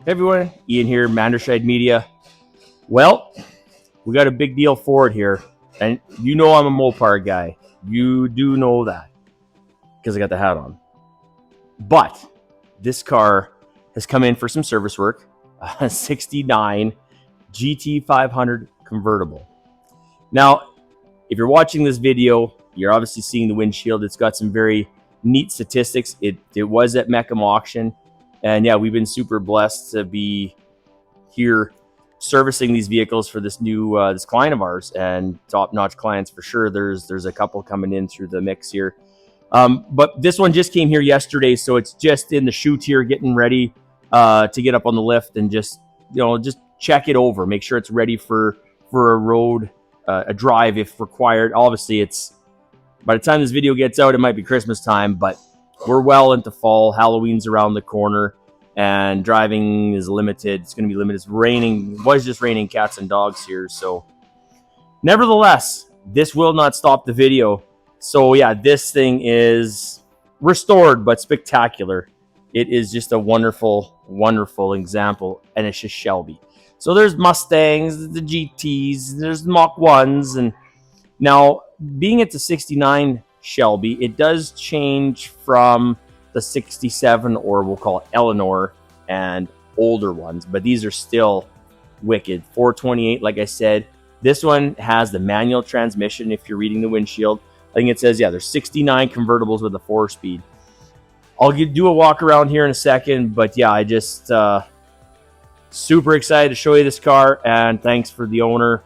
Hey everyone, Ian here, Manderscheid Media. Well, we got a big deal forward here, and you know I'm a Mopar guy. You do know that because I got the hat on. But this car has come in for some service work, a 69 GT500 convertible. Now, if you're watching this video, you're obviously seeing the windshield. It's got some very neat statistics. It was at Meckham Auction, and yeah, we've been super blessed to be here servicing these vehicles for this new this client of ours, and top-notch clients for sure. There's a couple coming in through the mix here, but this one just came here yesterday, so it's just in the chute here, getting ready to get up on the lift and just check it over, make sure it's ready for a road, a drive if required. Obviously, it's by the time this video gets out, it might be Christmas time, but we're well into fall. Halloween's around the corner, and driving is limited. It's going to be limited. It's raining. It was just raining cats and dogs here. So nevertheless, this will not stop the video. So yeah, this thing is restored, but spectacular. It is just a wonderful, wonderful example. And it's just Shelby. So there's Mustangs, the GTs, there's Mach 1s. And now being at the 69 Shelby, it does change from the 67, or we'll call it Eleanor, and older ones, but these are still wicked. 428, like I said. This one has the manual transmission. If you're reading the windshield, I think it says, yeah, there's 69 convertibles with a 4-speed. I'll do a walk around here in a second, but yeah, I just super excited to show you this car, and thanks for the owner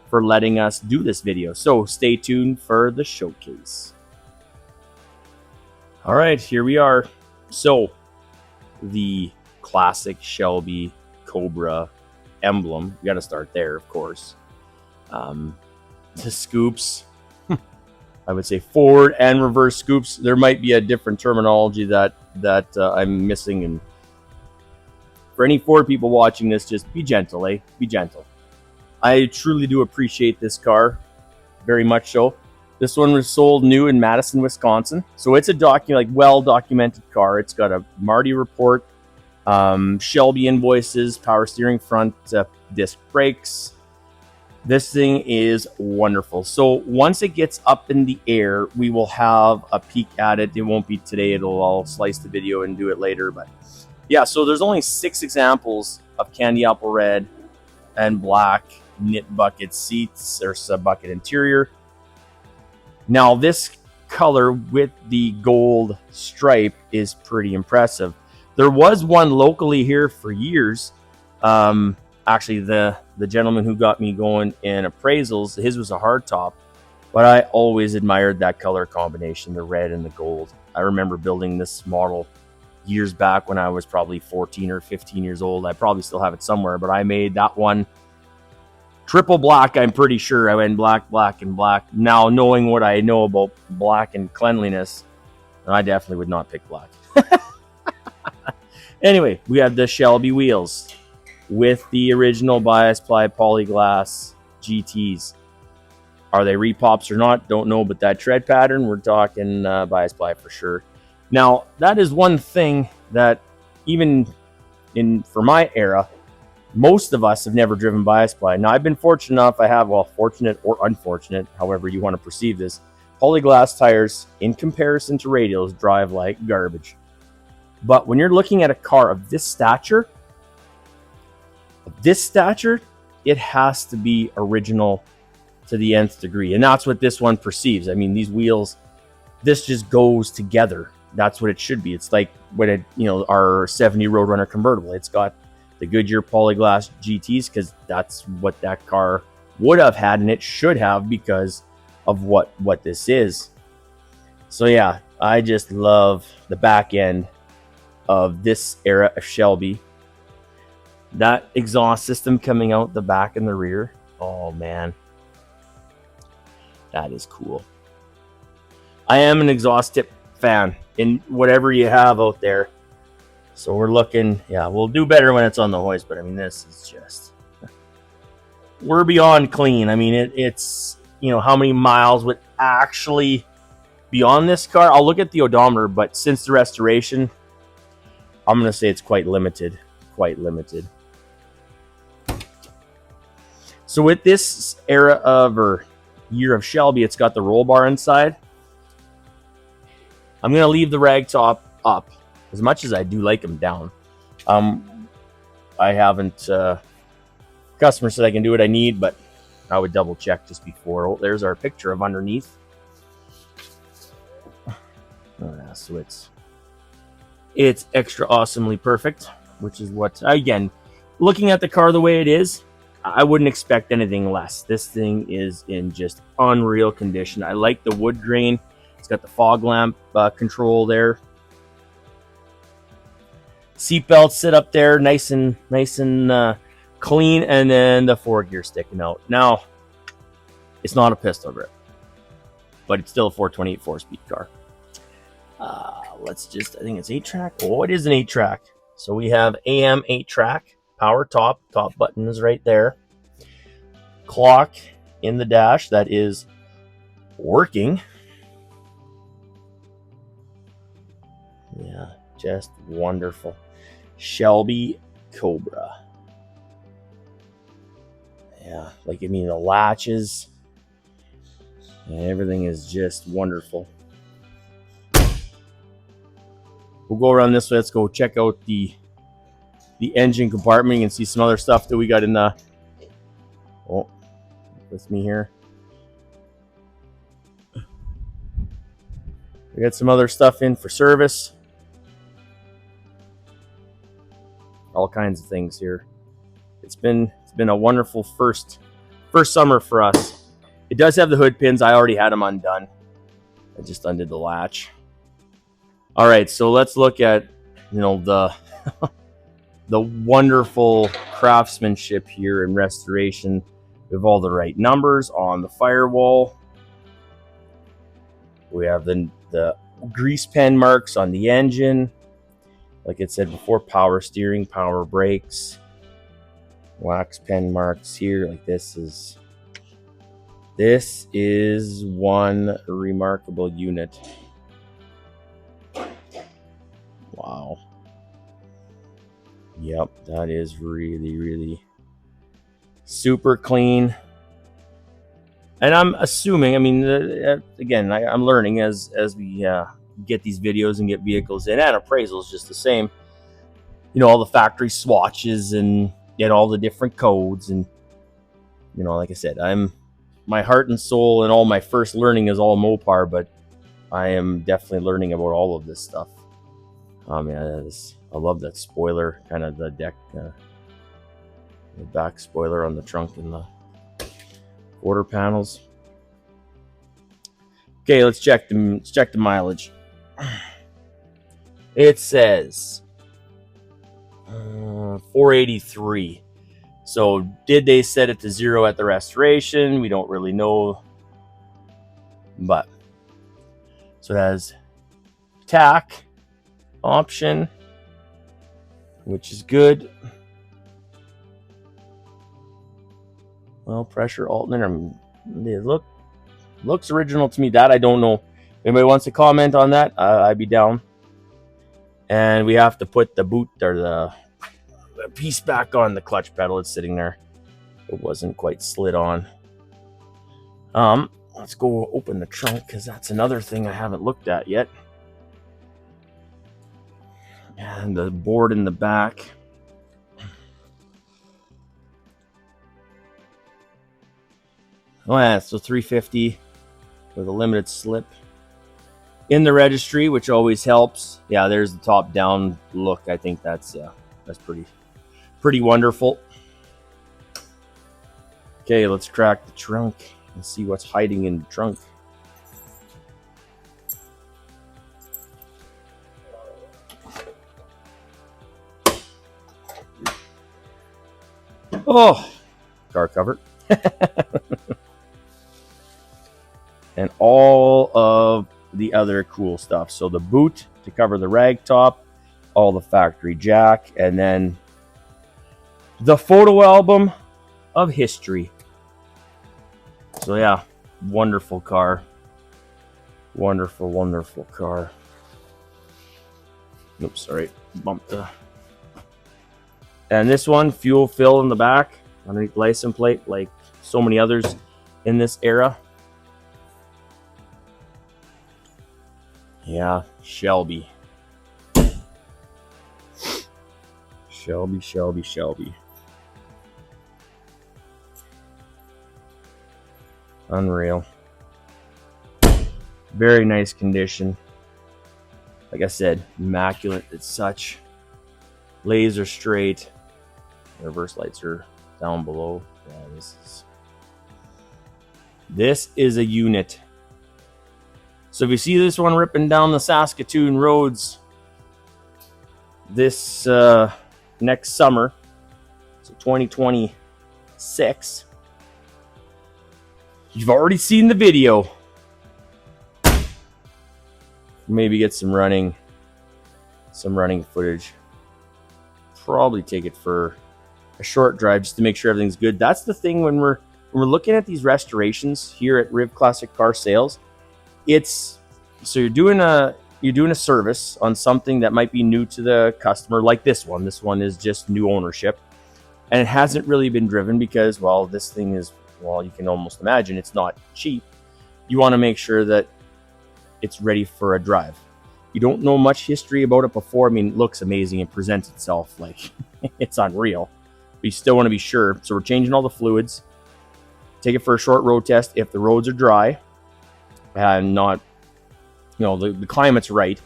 for letting us do this video. So stay tuned for the showcase. All right, here we are. So the classic Shelby Cobra emblem, we got to start there, of course. The scoops, I would say forward and reverse scoops. There might be a different terminology that I'm missing, and for any Ford people watching this, just be gentle, be gentle. I truly do appreciate this car, very much so. This one was sold new in Madison, Wisconsin. So it's a well-documented car. It's got a Marty report, Shelby invoices, power steering, front disc brakes. This thing is wonderful. So once it gets up in the air, we will have a peek at it. It won't be today. I'll slice the video and do it later. But yeah, so there's only 6 examples of candy apple red and black knit bucket seats. There's a bucket interior. Now this color with the gold stripe is pretty impressive. There was one locally here for years. Actually, the gentleman who got me going in appraisals, his was a hardtop, but I always admired that color combination, the red and the gold. I remember building this model years back when I was probably 14 or 15 years old. I probably still have it somewhere, but I made that one triple black. I'm pretty sure I went black, black, and black. Now, knowing what I know about black and cleanliness, I definitely would not pick black. Anyway, we have the Shelby wheels with the original bias ply polyglass GTs. Are they repops or not? Don't know, but that tread pattern, we're talking bias ply for sure. Now, that is one thing that even for my era, most of us have never driven bias ply. Now, I've been fortunate enough, I have, well, fortunate or unfortunate, however you want to perceive this, polyglass tires, in comparison to radials, drive like garbage. But when you're looking at a car of this stature, it has to be original to the nth degree. And that's what this one perceives. I mean, these wheels, this just goes together. That's what it should be. It's like when our 70 Roadrunner convertible, it's got the Goodyear polyglass GTs, because that's what that car would have had, and it should have, because of what this is. So yeah, I just love the back end of this era of Shelby. That exhaust system coming out the back and the rear, oh man, that is cool. I am an exhaust tip fan in whatever you have out there. So we're looking, yeah, we'll do better when it's on the hoist, but I mean, this is just, we're beyond clean. I mean, it's, how many miles would actually be on this car? I'll look at the odometer, but since the restoration, I'm going to say it's quite limited. quite limited. So with this era of, or year of Shelby, it's got the roll bar inside. I'm going to leave the rag top up, as much as I do like them down. I haven't, customer said I can do what I need, but I would double check just before. Oh, there's our picture of underneath. Oh, yeah, so it's extra awesomely perfect, which is what, again, looking at the car the way it is, I wouldn't expect anything less. This thing is in just unreal condition. I like the wood grain. It's got the fog lamp control there. Seat belts sit up there nice and clean, and then the 4-gear sticking out. Now, it's not a pistol grip, but it's still a 428 4-speed car. Let's just, I think it's 8-track. Oh, it is an 8-track. So we have AM 8-track, power top button is right there. Clock in the dash that is working. Yeah, just wonderful. Shelby Cobra. Yeah, like, I mean, the latches and everything is just wonderful. We'll go around this way. Let's go check out the engine compartment and see some other stuff that we got in the... Oh, that's me here. We got some other stuff in for service. All kinds of things here. It's been a wonderful first summer for us. It does have the hood pins. I already had them undone. I just undid the latch. All right, so let's look at, you know, the the wonderful craftsmanship here in restoration. We have all the right numbers on the firewall. We have the grease pen marks on the engine. Like it said before, power steering, power brakes, wax pen marks here. Like this is one remarkable unit. Wow. Yep, that is really super clean. And I'm assuming, I mean, again, I'm learning as we get these videos and get vehicles in, and appraisals just the same. You know, all the factory swatches and get all the different codes, and you know, like I said, my heart and soul and all my first learning is all Mopar, but I am definitely learning about all of this stuff. Yeah, I love that spoiler, kind of the deck, the back spoiler on the trunk and the quarter panels. Okay, let's check the mileage. It says 483. So did they set it to 0 at the restoration? We don't really know. But so it has tack option, which is good. Well, pressure alternator, they looks original to me. That I don't know. If anybody wants to comment on that, I'd be down. And we have to put the boot or the piece back on the clutch pedal. It's sitting there. It wasn't quite slid on. Let's go open the trunk, because that's another thing I haven't looked at yet. And the board in the back. Oh yeah, so 350 with a limited slip in the registry, which always helps. Yeah, there's the top down look. I think that's pretty wonderful. Okay, let's crack the trunk and see what's hiding in the trunk. Oh, car cover. And all of the other cool stuff. So the boot to cover the rag top, all the factory jack, and then the photo album of history. So yeah, wonderful car. Wonderful car. Oops, sorry, bumped the And this one, fuel fill in the back, underneath the license plate, like so many others in this era. Yeah, Shelby. Shelby. Unreal. Very nice condition. Like I said, immaculate as such. Laser straight. Reverse lights are down below. Yeah, this is a unit. So if you see this one ripping down the Saskatoon roads this next summer, so 2026, you've already seen the video. Maybe get some running footage. Probably take it for a short drive just to make sure everything's good. That's the thing when we're looking at these restorations here at Riv Classic Car Sales. It's so you're doing a service on something that might be new to the customer, like this one. This one is just new ownership, and it hasn't really been driven because, well, this thing is, well, you can almost imagine it's not cheap. You want to make sure that it's ready for a drive. You don't know much history about it before. I mean, it looks amazing and presents itself like it's unreal, but you still want to be sure. So we're changing all the fluids. Take it for a short road test. If the roads are dry and not, the climate's right,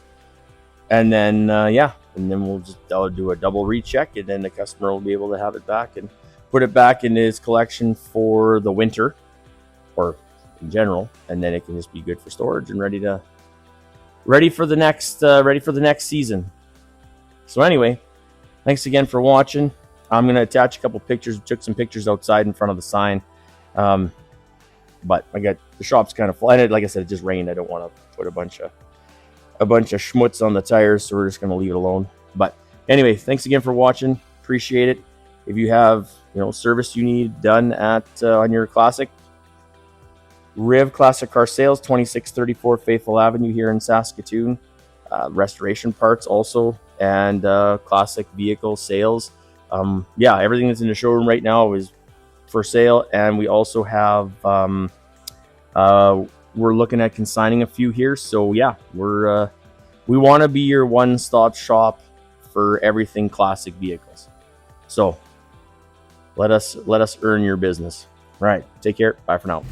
and then I'll do a double recheck, and then the customer will be able to have it back and put it back in his collection for the winter or in general, and then it can just be good for storage and ready for the next season. So anyway, thanks again for watching. I'm going to attach a couple pictures. We took some pictures outside in front of the sign. But I got the shop's kind of full. Like I said, it just rained. I don't want to put a bunch of schmutz on the tires, so we're just going to leave it alone. But anyway, thanks again for watching. Appreciate it. If you have service you need done at on your Classic, Riv Classic Car Sales, 2634 Faithful Avenue here in Saskatoon. Restoration parts also, and classic vehicle sales. Everything that's in the showroom right now is for sale, and we also have we're looking at consigning a few here. So yeah, we want to be your one-stop shop for everything classic vehicles. So let us earn your business. All right, take care. Bye for now.